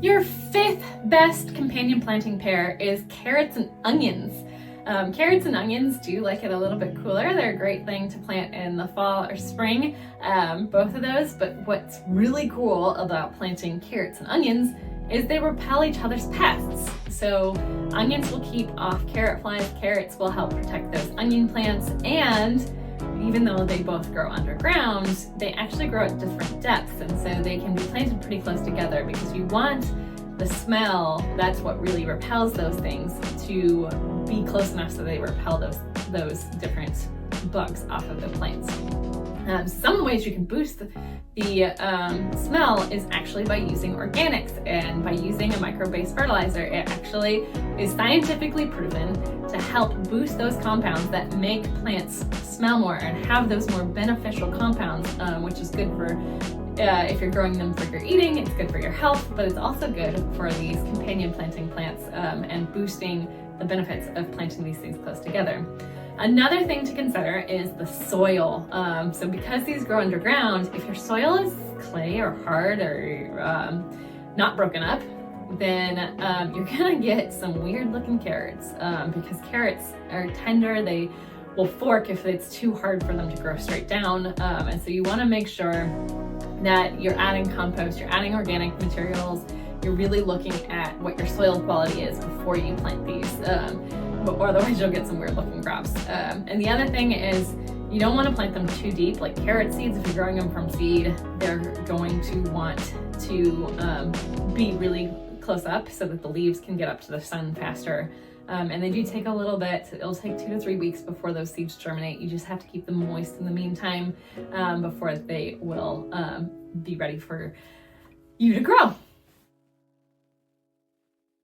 Your fifth best companion planting pair is carrots and onions. Carrots and onions do like it a little bit cooler. They're a great thing to plant in the fall or spring, both of those. But what's really cool about planting carrots and onions is they repel each other's pests. So onions will keep off carrot flies, carrots will help protect those onion plants, and even though they both grow underground, they actually grow at different depths, and so they can be planted pretty close together because you want the smell, that's what really repels those things, to be close enough so they repel those different bugs off of the plants. Some of the ways you can boost the smell is actually by using organics and by using a micro-based fertilizer. It actually is scientifically proven to help boost those compounds that make plants smell more and have those more beneficial compounds, which is good for if you're growing them for your eating. It's good for your health, but it's also good for these companion planting plants and boosting the benefits of planting these things close together. Another thing to consider is the soil. So because these grow underground, if your soil is clay or hard or not broken up, then you're gonna get some weird looking carrots because carrots are tender. They will fork if it's too hard for them to grow straight down. And so you wanna make sure that you're adding compost, you're adding organic materials, you're really looking at what your soil quality is before you plant these. Or otherwise you'll get some weird looking crops. And the other thing is you don't want to plant them too deep. Like carrot seeds, if you're growing them from seed, they're going to want to be really close up so that the leaves can get up to the sun faster. And they do take a little bit. It'll take 2 to 3 weeks before those seeds germinate. You just have to keep them moist in the meantime before they will be ready for you to grow.